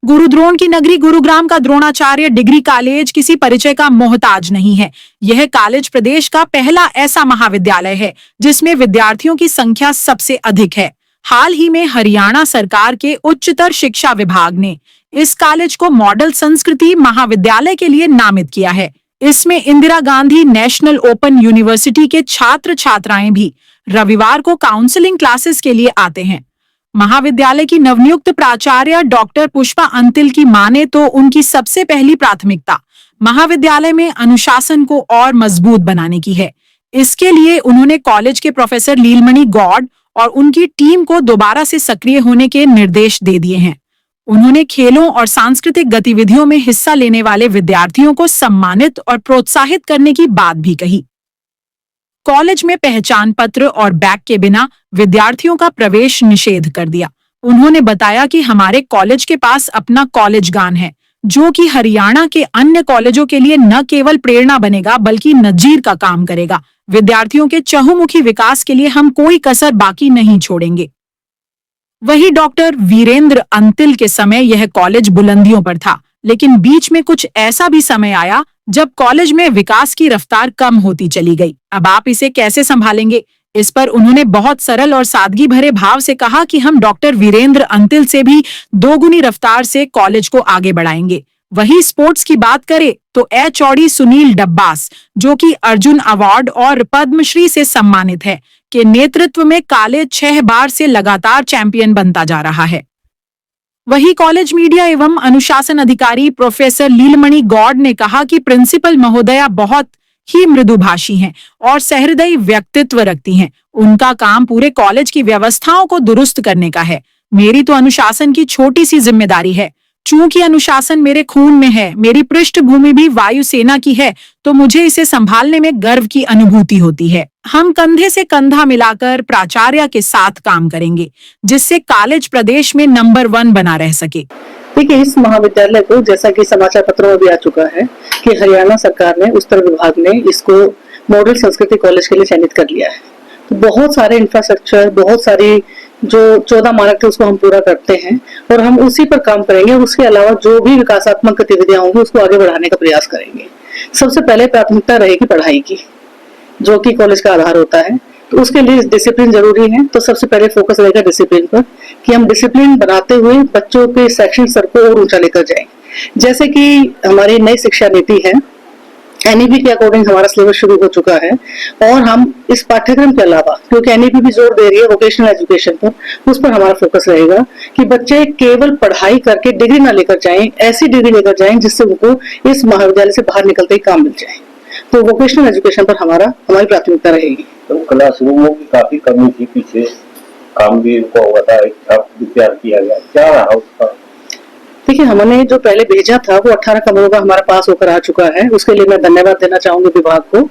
गुरुद्रोण की नगरी गुरुग्राम का द्रोणाचार्य डिग्री कॉलेज किसी परिचय का मोहताज नहीं है। यह कॉलेज प्रदेश का पहला ऐसा महाविद्यालय है जिसमें विद्यार्थियों की संख्या सबसे अधिक है। हाल ही में हरियाणा सरकार के उच्चतर शिक्षा विभाग ने इस कॉलेज को मॉडल संस्कृति महाविद्यालय के लिए नामित किया है। इसमें Indira Gandhi national open university के छात्र छात्राएं भी रविवार को काउंसलिंग क्लासेस के लिए आते हैं। महाविद्यालय की नवनियुक्त प्राचार्य डॉक्टर पुष्पा अंतिल की माने तो उनकी सबसे पहली प्राथमिकता महाविद्यालय में अनुशासन को और मजबूत बनाने की है। इसके लिए उन्होंने कॉलेज के प्रोफेसर लीलमणि गौड़ और उनकी टीम को दोबारा से सक्रिय होने के निर्देश दे दिए हैं। उन्होंने खेलों और सांस्कृतिक गतिविधियों में हिस्सा लेने वाले विद्यार्थियों को सम्मानित और प्रोत्साहित करने की बात भी कही। कॉलेज में पहचान पत्र और बैग के बिना विद्यार्थियों का प्रवेश निषेध कर दिया। उन्होंने बताया कि हमारे कॉलेज के पास अपना कॉलेज गान है जो कि हरियाणा के अन्य कॉलेजों के लिए न केवल प्रेरणा बनेगा बल्कि नजीर का काम करेगा। विद्यार्थियों के चहुमुखी विकास के लिए हम कोई कसर बाकी नहीं छोड़ेंगे। वहीं डॉक्टर वीरेंद्र अंतिल के समय यह कॉलेज बुलंदियों पर था, लेकिन बीच में कुछ ऐसा भी समय आया जब कॉलेज में विकास की रफ्तार कम होती चली गई। अब आप इसे कैसे संभालेंगे? इस पर उन्होंने बहुत सरल और सादगी भरे भाव से कहा कि हम डॉक्टर वीरेंद्र अंतिल से भी दोगुनी रफ्तार से कॉलेज को आगे बढ़ाएंगे। वही स्पोर्ट्स की बात करें तो एचओडी सुनील डब्बास, जो कि अर्जुन अवार्ड और पद्मश्री से सम्मानित है, के नेतृत्व में कॉलेज 6 बार से लगातार चैंपियन बनता जा रहा है। वही कॉलेज मीडिया एवं अनुशासन अधिकारी प्रोफेसर लीलमणि गौड़ ने कहा कि प्रिंसिपल महोदया बहुत ही मृदुभाषी हैं और सहृदयी व्यक्तित्व रखती हैं। उनका काम पूरे कॉलेज की व्यवस्थाओं को दुरुस्त करने का है। मेरी तो अनुशासन की छोटी सी जिम्मेदारी है। चूंकि अनुशासन मेरे खून में है, मेरी पृष्ठभूमि भी वायुसेना की है, तो मुझे इसे संभालने में गर्व की अनुभूति होती है। हम कंधे से कंधा मिलाकर प्राचार्य के साथ काम करेंगे जिससे कॉलेज प्रदेश में नंबर 1 बना रह सके। देखिए, इस महाविद्यालय को जैसा कि समाचार पत्रों में भी आ चुका है कि हरियाणा सरकार ने, उच्चतर विभाग ने इसको मॉडल संस्कृति कॉलेज के लिए चयनित कर लिया है। तो बहुत सारे इंफ्रास्ट्रक्चर, बहुत सारी जो 14 मानक थे उसको हम पूरा करते हैं और हम उसी पर काम करेंगे। उसके अलावा जो भी विकासात्मक गतिविधियां होंगी उसको आगे बढ़ाने का प्रयास करेंगे। सबसे पहले प्राथमिकता रहेगी पढ़ाई की, जो कि कॉलेज का आधार होता है। तो उसके लिए डिसिप्लिन जरूरी है। तो सबसे पहले फोकस रहेगा डिसिप्लिन पर कि हम डिसिप्लिन बनाते हुए बच्चों के शैक्षणिक स्तर को और ऊंचा लेकर जाएं। जैसे कि हमारी नई शिक्षा नीति है, एनईपी के अकॉर्डिंग हमारा सिलेबस शुरू हो चुका है और हम इस पाठ्यक्रम के अलावा, क्योंकि एनईपी भी जोर दे रही है वोकेशनल एजुकेशन पर, उस पर हमारा फोकस रहेगा कि बच्चे केवल पढ़ाई करके डिग्री ना लेकर जाएं, ऐसी डिग्री लेकर जाएं जिससे उनको इस महाविद्यालय से बाहर निकलते ही काम मिल जाए। तो वोकेशनल एजुकेशन पर हमारी प्राथमिकता रहेगी। तो क्लासरूमों की काफी कमी थी, पीछे काम भी हुआ था, एक तैयार किया गया, क्या रहा उसका? देखिए, हमने जो पहले भेजा था वो 18 कमरों का हमारा पास होकर आ चुका है। उसके लिए मैं धन्यवाद देना चाहूंगी विभाग को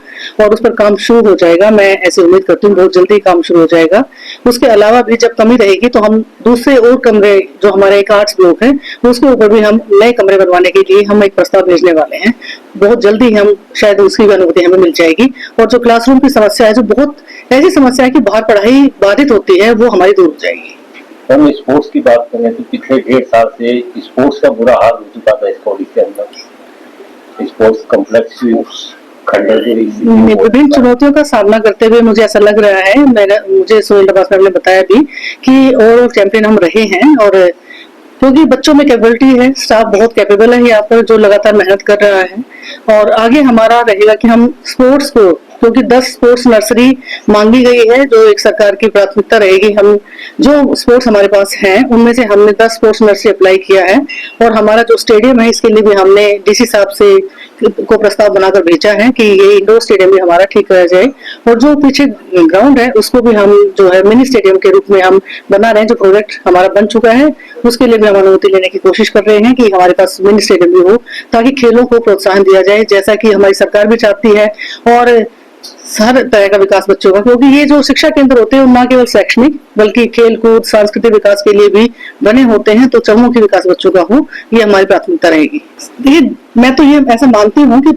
और उस पर काम शुरू हो जाएगा। मैं ऐसी उम्मीद करती हूँ बहुत जल्दी काम शुरू हो जाएगा। उसके अलावा भी जब कमी रहेगी तो हम दूसरे और कमरे, जो हमारे एक आर्ट्स ब्लॉक है, उसके ऊपर भी हम नए कमरे बनवाने के लिए हम एक प्रस्ताव भेजने वाले हैं। बहुत जल्दी हम शायद उसकी भी अनुमति हमें मिल जाएगी। और जो क्लासरूम की समस्या है, जो बहुत ऐसी समस्या है कि बाहर पढ़ाई बाधित होती है, वो हमारी दूर हो जाएगी। हम स्पोर्ट्स की बात करें तो पिछले 1.5 साल से स्पोर्ट्स का बुरा हाल हो चुका था इस कॉलेज के अंदर। स्पोर्ट्स कॉम्प्लेक्स विभिन्न चुनौतियों का सामना करते हुए मुझे ऐसा लग रहा है, मुझे सुनील डब्बास ने बताया भी कि और चैंपियन हम रहे हैं। और क्योंकि बच्चों में कैपेबिलिटी है, स्टाफ बहुत कैपेबल है यहाँ पर जो लगातार मेहनत कर रहा है। और आगे हमारा रहेगा कि हम स्पोर्ट्स को, क्योंकि 10 स्पोर्ट्स नर्सरी मांगी गई है जो एक सरकार की प्राथमिकता रहेगी। हम जो स्पोर्ट्स हमारे पास हैं उनमें से हमने 10 स्पोर्ट्स नर्सरी अप्लाई किया है और हमारा जो स्टेडियम है इसके लिए भी हमने डीसी साहब से को प्रस्ताव बनाकर भेजा है कि ये इंडोर स्टेडियम भी हमारा ठीक कराया जाए। और जो पीछे ग्राउंड है उसको भी हम जो है मिनी स्टेडियम के रूप में हम बना रहे हैं। जो प्रोजेक्ट हमारा बन चुका है उसके लिए भी हम अनुमति लेने की कोशिश कर रहे हैं कि हमारे पास मिनी स्टेडियम भी हो, ताकि खेलों को प्रोत्साहन दिया जाए जैसा कि हमारी सरकार भी चाहती है। और हर तरह का विकास बच्चों का, क्योंकि ये जो शिक्षा केंद्र होते हैं न केवल शैक्षणिक बल्कि खेल कूद सांस्कृतिक विकास के लिए भी बने होते हैं। तो चहुमुखी विकास बच्चों का हो, ये हमारी प्राथमिकता रहेगी। ये मैं तो ये ऐसा मानती हूँ कि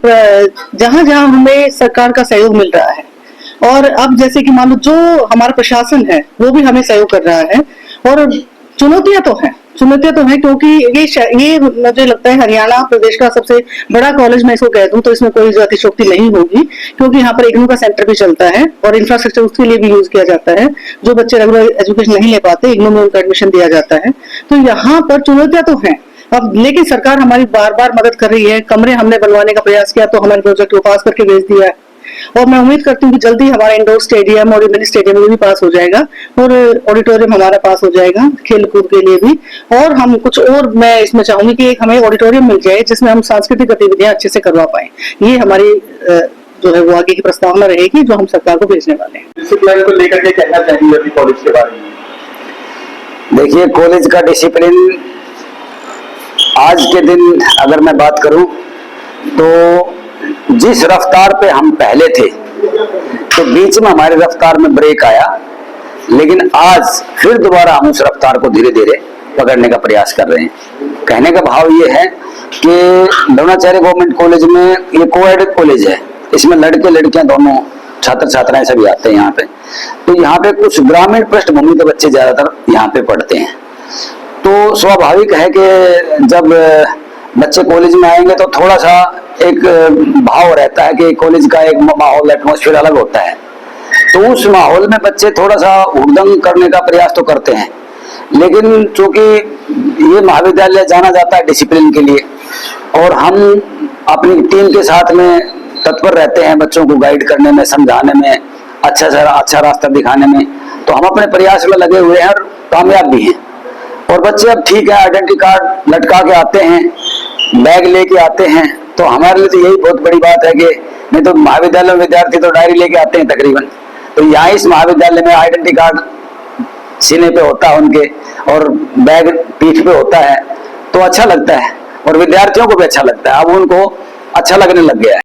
जहां जहां हमें सरकार का सहयोग मिल रहा है, और अब जैसे कि मान लो जो हमारा प्रशासन है वो भी हमें सहयोग कर रहा है। और चुनौतियां तो हैं, चुनौतियां तो है, क्योंकि ये मुझे लगता है हरियाणा प्रदेश का सबसे बड़ा कॉलेज मैं इसको कह दूं तो इसमें कोई अतिशयोक्ति नहीं होगी, क्योंकि यहाँ पर इग्नू का सेंटर भी चलता है और इंफ्रास्ट्रक्चर उसके लिए भी यूज किया जाता है। जो बच्चे रेगुलर एजुकेशन नहीं ले पाते, इग्नू में उनका एडमिशन दिया जाता है। तो यहाँ पर चुनौतियां तो है अब, लेकिन सरकार हमारी बार बार मदद कर रही है। कमरे हमने बनवाने का प्रयास किया तो हमारे प्रोजेक्ट को पास करके भेज दिया है, और मैं उम्मीद करती हूँ कि जल्दी हमारा इंडोर स्टेडियम और मिनी स्टेडियम भी पास हो जाएगा, और ऑडिटोरियम हमारा पास हो जाएगा खेल कूद के लिए भी। और हम कुछ और मैं इसमें चाहूंगी कि एक हमें ऑडिटोरियम मिल जाए जिसमें हम सांस्कृतिक गतिविधियां अच्छे से करवा पाए। ये हमारी जो है वो आगे की प्रस्तावना रहेगी जो हम सरकार को भेजने वाले हैं। डिसिप्लिन को लेकर के कहना चाहिए अभी कॉलेज के बारे में? देखिए, कॉलेज का डिसिप्लिन आज के दिन अगर मैं बात करूं तो जिस रफ्तार पे हम पहले थे तो बीच में हमारी रफ्तार में ब्रेक आया, लेकिन आज फिर दोबारा हम उस रफ्तार को धीरे धीरे पकड़ने का प्रयास कर रहे हैं। कहने का भाव ये है कि द्रोणाचार्य गवर्नमेंट कॉलेज में ये कोएड कॉलेज है, इसमें लड़के लड़कियां दोनों छात्र छात्राएं सभी आते हैं यहाँ पे। तो यहाँ पे कुछ ग्रामीण पृष्ठभूमि के बच्चे ज्यादातर यहाँ पे पढ़ते हैं, तो स्वाभाविक है कि जब बच्चे कॉलेज में आएंगे तो थोड़ा सा एक भाव रहता है कि कॉलेज का एक माहौल, एटमॉस्फेयर अलग होता है। तो उस माहौल में बच्चे थोड़ा सा हुड़दंग करने का प्रयास तो करते हैं, लेकिन चूंकि ये महाविद्यालय जाना जाता है डिसिप्लिन के लिए और हम अपनी टीम के साथ में तत्पर रहते हैं बच्चों को गाइड करने में, समझाने में, अच्छा रास्ता दिखाने में, तो हम अपने प्रयास में लगे हुए हैं और कामयाब भी हैं। और बच्चे अब ठीक है, आइडेंटिटी कार्ड लटका के आते हैं, बैग लेके आते हैं, तो हमारे लिए तो यही बहुत बड़ी बात है कि नहीं तो महाविद्यालय में विद्यार्थी तो डायरी लेके आते हैं तकरीबन, तो यहाँ इस महाविद्यालय में आइडेंटिटी कार्ड सीने पे होता है उनके और बैग पीठ पे होता है, तो अच्छा लगता है और विद्यार्थियों को भी अच्छा लगता है। अब उनको अच्छा लगने लग गया है।